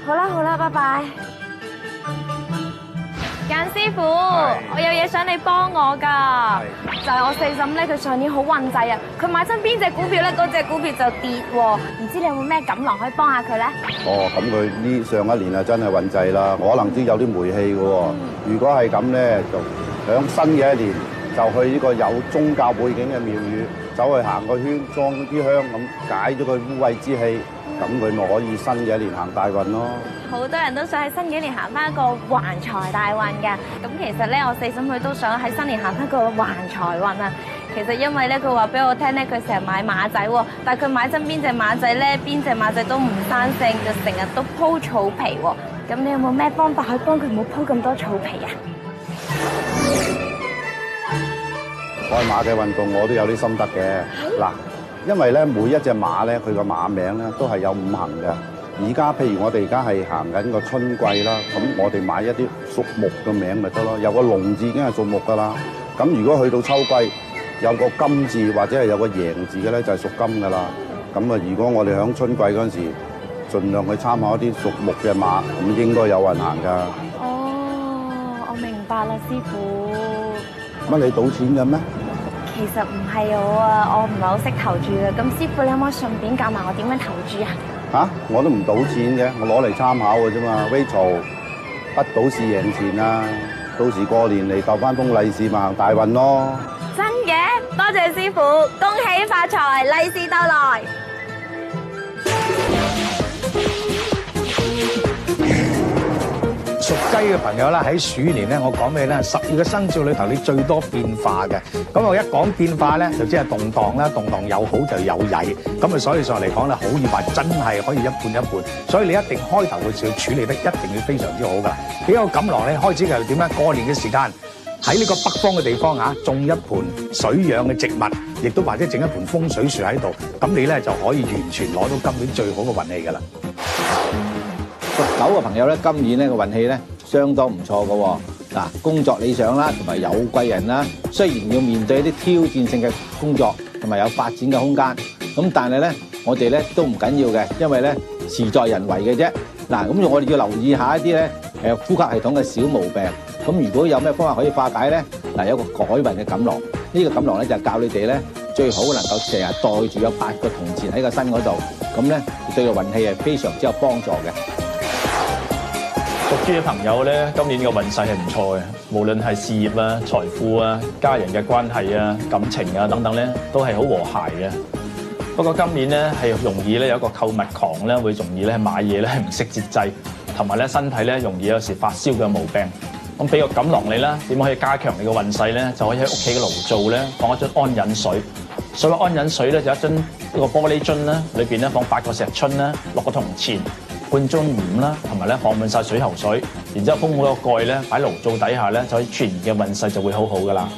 好啦，拜拜。簡師傅，我有嘢想你幫我㗎，就係我四嬸咧，佢上年好運滯啊，佢買親邊隻股票咧，嗰隻股票就跌喎，唔知你有冇咩錦囊可以幫下佢咧？咁佢呢上一年啊真係運滯啦，可能都有啲霉氣嘅喎。如果係咁咧，就響新嘅一年就去呢個有宗教背景嘅廟宇，走去行個圈，裝啲香咁解咗佢污穢之氣，咁佢咪可以新嘅一年行大運咯。好多人都想喺新嘅一年行翻一個橫財大運㗎，咁其實咧，我四嬸佢都想喺新年行翻個橫財運啊。其實因為咧，佢話俾我聽咧，佢成日買馬仔喎，但係佢買親邊隻馬仔咧，邊隻馬仔都唔生性，就成日都鋪草皮喎。咁你有冇咩方法可以幫佢唔好鋪咁多草皮啊？賽馬嘅運動我都有啲心得嘅。嗱，因為咧每一隻馬咧，佢個馬名咧都係有五行嘅。而家譬如我哋而家係行緊個春季啦，咁我哋買一啲屬木嘅名咪得咯，有個龍字已經係屬木噶啦。咁如果去到秋季有個金字或者係有個贏字嘅咧，就係屬金噶啦。咁啊，如果我哋響春季嗰陣時，盡量去參考一啲屬木嘅馬，咁應該有運行噶。哦，我明白啦，師傅。乜你賭錢嘅咩？其實唔係我啊，我唔係好識投注嘅。咁師傅，你可唔可以順便教埋我點樣投注啊？嚇，我都唔賭錢嘅，我攞嚟參考嘅啫嘛。Rachel，不賭是贏錢啊！到時過年嚟鬥翻封利是咪行大運咯。真嘅？多謝師傅，恭喜發財，利是到來。屬雞嘅朋友啦，喺鼠年咧，我講咩咧？12個生肖裏頭，你最多變化嘅。咁我一講變化咧，就即係動盪啦，動盪有好就有曳。咁啊，所以上嚟講咧，好與壞真係可以一半一半。所以你一定開頭嘅時候處理得一定要非常之好噶。幾個錦囊咧，開始就點咧？過年嘅時間喺呢個北方嘅地方嚇，種一盆水養嘅植物，亦都或者整一盆風水樹喺度，咁你咧就可以完全攞到今年最好嘅運氣噶啦。屬狗嘅朋友咧，今年咧個運氣咧相當唔錯嘅喎。嗱，工作理想啦，同埋有貴人啦。雖然要面對一啲挑戰性嘅工作，同埋有發展嘅空間，咁但係咧，我哋咧都唔緊要嘅，因為咧事在人為嘅啫。嗱，咁我哋要留意一下一啲咧呼吸系統嘅小毛病。咁如果有咩方法可以化解咧？嗱，有個改運嘅錦囊，呢個錦囊咧就係教你哋咧最好能夠成日袋住有8個銅錢喺個身嗰度，咁咧對個運氣係非常之有幫助嘅。屬豬嘅朋友咧，今年嘅運勢係唔錯嘅，無論係事業啊、財富啊、家人嘅關係啊、感情啊等等咧，都係好和諧嘅。不過今年咧係容易咧有一個購物狂咧，會容易咧買嘢咧唔識節制，同埋咧身體咧容易有時發燒嘅毛病。咁俾個錦囊你啦，點樣可以加強你嘅運勢咧？就可以喺屋企嘅爐灶咧放一樽安忍水。所謂安忍水咧就一個玻璃樽啦，裏邊咧放8個石春啦，6個銅錢。半樽鹽啦，同埋咧放滿晒水喉水，然之後封好個蓋咧，擺爐灶底下咧，就可以全年嘅運勢就會好好噶啦。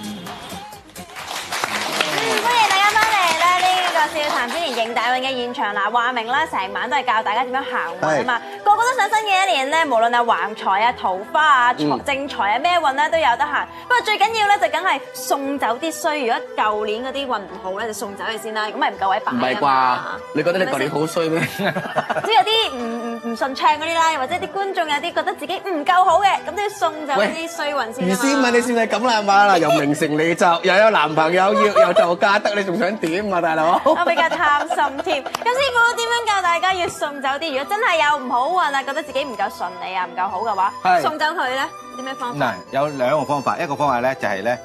歡迎大家翻嚟咧呢個笑談之年迎大運嘅現場啦！話明啦，成晚都係教大家點樣行運啊嘛，個個都想新嘅一年咧，無論係橫財啊、桃花啊、正財啊，咩運咧都有得行。不過最緊要咧就梗係送走啲衰，如果舊年嗰啲運唔好咧，就送走佢先啦，咁咪唔夠位擺啊嘛。唔係啩？你覺得你舊年好衰咩？即係有啲唔順暢嗰啲啦，又或者啲觀眾有啲覺得自己唔夠好嘅，咁都要送走啲衰運先啊嘛。余先問你算係咁啦嘛啦，又名成利就，又有男朋友要，又就嫁得，你仲想點啊大佬？我比較貪心添。咁師傅點樣教大家要送走啲？如果真係有唔好運啊，覺得自己唔夠順利啊，唔夠好嘅話，送走佢咧，啲咩方法？嗱，有2個方法，一個方法咧就係咧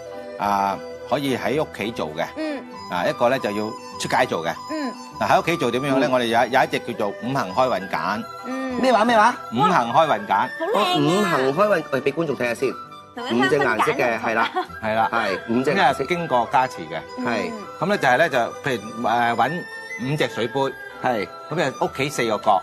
可以喺屋企做嘅，一個咧就要出街做嘅。嗱，喺屋企做點樣咧？我哋有一隻叫做5行開運簡。咩話？5行開運簡。5行開運，我哋俾觀眾睇下先。5隻顏色嘅，係啦，5隻顏色經過加持嘅，係。咁咧就係咧就譬如揾5隻水杯，係。咁就屋企4個角，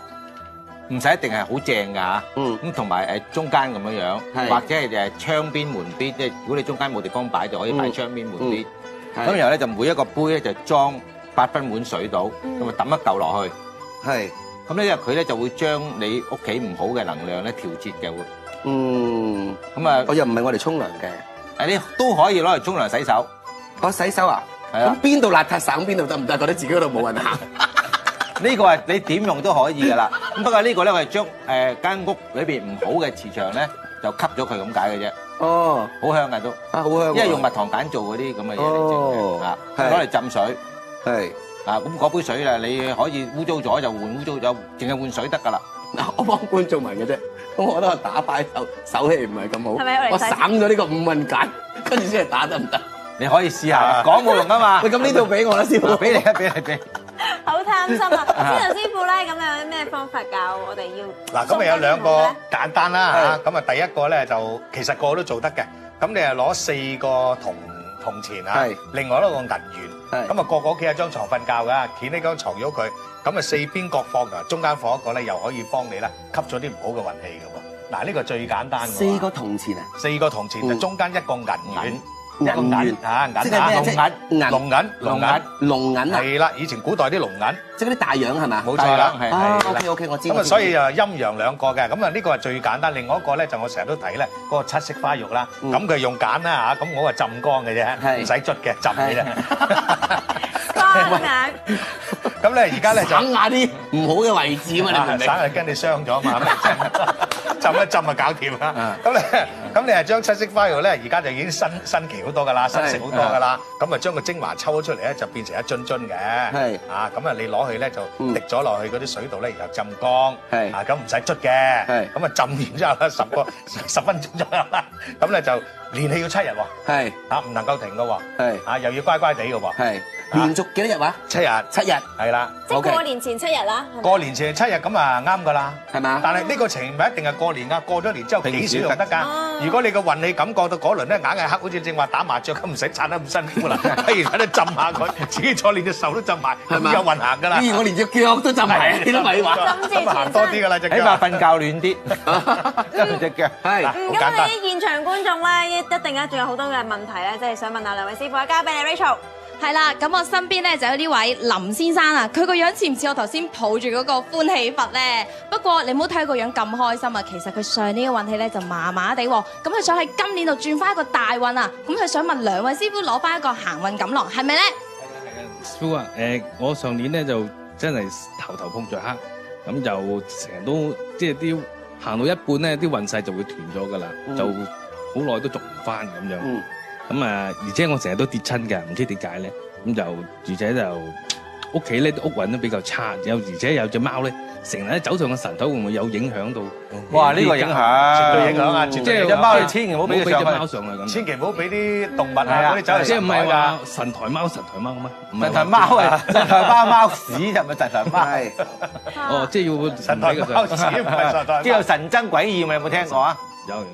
唔使一定係好正㗎嚇。咁同埋中間咁樣樣，或者係窗邊門邊，即係如果你中間冇地方擺，就可以擺窗邊門邊。咁然後咧就每一個杯咧就裝8分碗水到，咁啊抌一嚿落去。係。咁咧因為佢咧就會將你屋企唔好嘅能量咧調節嘅會。咁啊，我又唔係我哋沖涼嘅，你都可以攞嚟沖涼洗手。我洗手啊？係啊。咁邊度邋遢省邊度得唔得？覺得自己嗰度冇人行。呢個係你點用都可以㗎啦。咁不過呢個咧，我係將間屋裏邊唔好嘅磁場咧，就吸咗佢咁解嘅啫。哦，好香㗎都。啊，好香。因為用蜜糖鹼做嗰啲咁嘅嘢嚟整嘅，啊，攞嚟浸水。係。啊，咁嗰杯水啦，你可以污糟咗就換污糟咗，淨係換水得㗎啦。嗱，我幫觀眾問嘅啫。咁我覺得我打牌手氣唔係咁好，係咪我省咗呢個5運簡，跟住先係打得唔得？你可以試下，講冇用啊嘛。喂，咁呢度俾我啦，師傅，俾你啊，俾你俾。好貪心啊！司徒師傅咧，咁有啲咩方法教我哋要？嗱，咁咪有2個簡單啦嚇。咁啊，第一個咧就其實個個都做得嘅。咁你係攞4個銅錢啊，另外一個銀元。咁啊，個個屋企有張床瞓覺㗎，掀呢張床咗佢。咁啊4邊各放㗎，中間放一個咧，又可以幫你咧吸咗啲唔好嘅運氣㗎喎。嗱，呢個最簡單㗎。4個銅錢啊？4個銅錢就中間一個銀元。銀元嚇，即係咩？即係龍銀啊！係啦，以前古代啲龍銀，即係嗰啲大洋係咪？冇錯啦，係。OK，我知。咁啊，所以啊陰陽2個嘅，咁啊呢個係最簡單。另外一個咧就我成日都睇咧，嗰個7色花玉啦，咁佢用鹼啦嚇，咁我係浸乾嘅啫，唔使捽嘅，浸嘅啫。乾眼。咁咧而家咧就省下啲唔好嘅位置嘛，你明唔明？省係驚你傷咗嘛。浸一浸就搞掂啦。咁你係將七色花肉咧，而家就已經新奇好多㗎啦，新食好多㗎啦。咁啊將個精華抽咗出嚟咧，就變成一樽樽嘅。係啊，咁啊你攞去咧就滴咗落去嗰啲水度咧，然後浸乾。係啊，咁唔使捽嘅。係咁啊浸完之後咧，10分鐘左右啦。咁咧就連氣要7日喎。係啊，唔能夠停㗎喎。係啊，又要乖乖地㗎喎。係。連續幾多日話？7日，7日係啦。即係過年前7日啦。過年前7日咁啊啱㗎啦，係嘛？但係呢個情唔係一定係過年㗎，過咗年之後幾少用得㗎？如果你個運氣感覺到嗰輪咧硬係黑，好似正話打麻雀咁，唔使撐得咁辛苦啦，不如喺度浸下佢，自己再練隻手都浸埋，咁有運行㗎啦。我連隻腳都浸埋，你都咪話。咁行多啲㗎啦，隻腳。起碼瞓覺暖啲，浸隻腳。係。咁你現場觀眾咧，一定咧仲有好多嘅問題咧，即係想問下兩位師傅啊，交俾你 Rachel。係啦，咁我身邊咧就有呢位林先生啊，佢個樣似唔似我頭先抱住嗰個歡喜佛咧？不過你唔好睇佢個樣咁開心啊，其實佢上年嘅運氣咧就麻麻地喎，咁佢想喺今年度轉翻一個大運啊，咁佢想問兩位師傅攞翻一個行運錦囊，係咪咧？師傅啊，我上年咧就真係頭碰着黑，咁就成日都即係啲行到一半咧，啲運勢就會斷咗噶啦，就好耐都續唔翻咁樣。咁啊，而且我成日都跌親嘅，唔知點解咧。咁就而且就屋企咧啲屋運都比較差，而且有隻貓咧，成日走上個神台，會唔會有影響到？哇！呢個影響，絕對影響啊！即係隻貓，你千祈唔好俾隻貓上去咁。千祈唔好俾啲動物啊嗰啲走嚟。即係唔係話神台貓咁咩？神台貓啊！神台貓屎就咪神台貓。係。哦，即係要神台貓屎唔係神台貓。即係神憎鬼厭，你有冇聽過啊？有。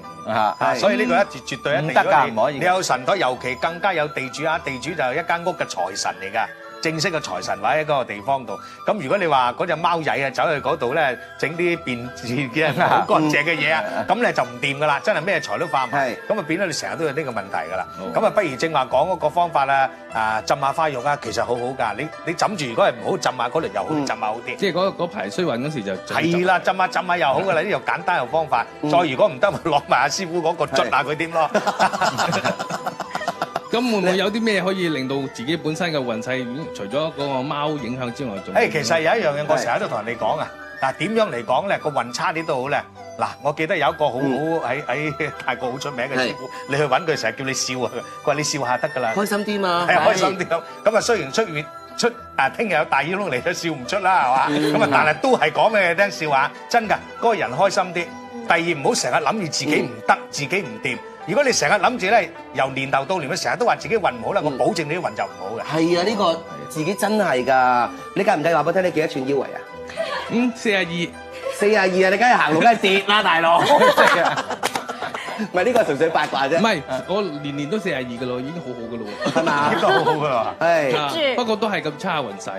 所以呢個絕對一定唔得㗎，唔可以。你有神台，尤其更加有地主啊！地主就係一間屋嘅財神嚟㗎，正式嘅財神位喺嗰個地方度。咁如果你話嗰隻貓曳啊，走去嗰度咧，整啲變質嘅好乾淨嘅嘢啊，咁咧就唔掂㗎啦，真係咩財都化埋。咁啊變咗你成日都有呢個問題㗎啦。咁啊不如正話講嗰個方法啊，浸下花肉啊，其實好好㗎。你枕住如果係唔好浸下嗰輪又好，浸下好啲。即係嗰排衰運嗰時就係啦，浸下又好㗎啦，呢又簡單又方法。再如果唔得，咪攞埋阿師傅嗰個捽下佢點咯。咁會唔會有啲咩可以令到自己本身嘅運勢，除咗嗰個貓影響之外，仲？其實有一樣嘢，我成日都同人哋講啊。嗱，點樣嚟講咧？個運差啲都好咧。嗱，我記得有一個好好喺泰國好出名嘅師傅，你去揾佢成日叫你笑啊，佢話你笑下得㗎啦，開心啲嘛，係開心啲咁。咁啊，雖然聽日有大耳窿嚟，都笑唔出啦，係嘛？咁啊，但係都係講俾你聽笑話，真㗎，嗰個人開心啲。第二唔好成日諗住自己唔得，自己唔掂。如果你成日諗住咧，由年頭到年，佢成日都話自己運唔好啦，我保證你啲運就唔好嘅。係啊，呢個自己真係㗎。你計唔計話俾我聽？你幾多寸腰圍啊？42。42啊！你梗係行路梗係跌啦，大佬。唔係呢個純粹八卦啫。唔係，我年都42㗎咯，已經好好㗎咯喎。係嘛？都好好㗎啦。係。不過都係咁差運勢。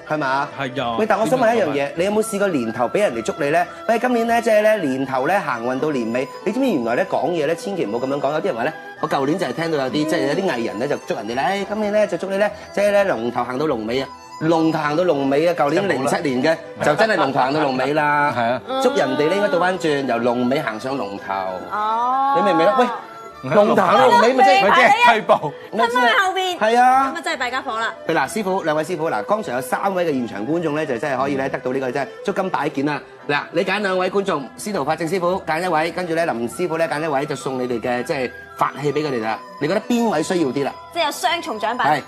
係嘛？係啊。喂，但我想問一樣嘢，你有冇試過年頭俾人哋捉你咧？喂，今年咧即係咧年頭咧行運到年尾，你知唔知原來咧講嘢咧千祈唔好咁樣講。有啲人話咧，我舊年就係聽到有啲即係有啲藝人咧就捉人哋咧，今年咧就捉你咧，即係咧龍頭行到龍尾啊！龍頭行到龍尾啊！舊年07年嘅就真係龍頭行到龍尾啦。係啊，捉人哋咧應該倒翻轉，由龍尾行上龍頭。哦，你明唔明啊？喂！龍頭行到龍尾咪即係退步，分翻去後邊。係啊，咁啊真係弊家伙啦。嗱，師傅兩位師傅嗱，剛才有3位嘅現場觀眾咧，就真係可以咧得到呢個即係足金擺件啦。嗱，你揀2位觀眾，司徒法正師傅揀1位，跟住咧林師傅咧揀1位，就送你哋嘅即係法器俾佢哋啦。你覺得邊位需要啲啦？即係有雙重獎品。係，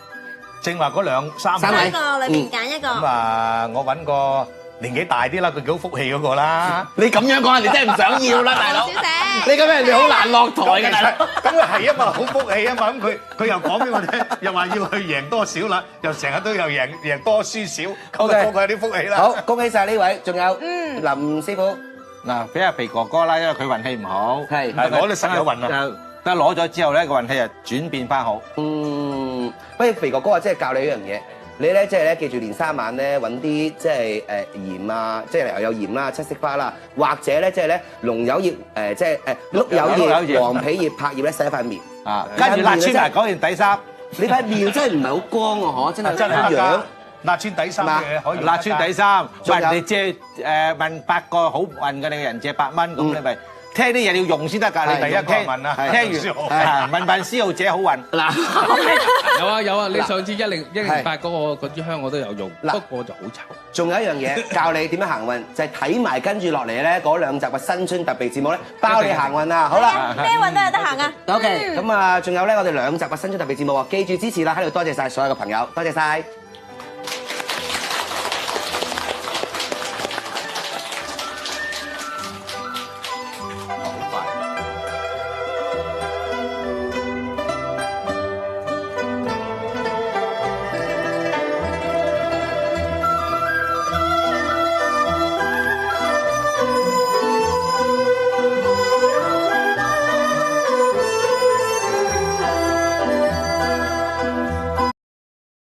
正話嗰3位。3個裏面揀一個。咁啊，我揾個年紀大啲啦，佢幾好福氣嗰個啦。你咁樣講，人哋真係唔想要啦，大佬。小姐，你咁樣人哋好難落台嘅，大佬。咁啊係啊嘛，好福氣啊嘛。咁佢又講俾我聽，又話要去贏多少啦，又成日都有贏多輸少，咁啊個個有啲福氣啦。好，恭喜曬呢位，仲有林師傅。嗱，俾阿肥哥哥啦，因為佢運氣唔好。係攞咗實有運啊。但係攞咗之後咧，個運氣就轉變翻好。不如肥哥哥啊，即係教你一樣嘢。你咧即係咧記住年三晚咧揾啲即係鹽啊，即係有鹽啦、七色花啦，或者咧即係咧龍柚葉即係碌柚葉、黃皮葉、柏葉咧洗一塊面啊，跟住辣穿埋嗰件底衫。你塊面真係唔係好光喎，嗬！真係真係樣辣穿底衫嘅可以辣穿底衫，問人哋借問8個好運嘅你嘅人借8蚊，咁你咪聽啲嘢要用先得㗎。你第一聽問啊，聽完問思浩姐好運嗱，有啊，你上次108嗰支香我都有用，不過就好臭。仲有一樣嘢教你點樣行運，就係睇埋跟住落嚟咧嗰2集嘅新春特備節目咧，包你行運啊！好啦，咩運都有得行啊。OK，咁啊，仲有咧我哋2集嘅新春特備節目喎，記住支持啦！喺度多謝晒所有嘅朋友，多謝晒。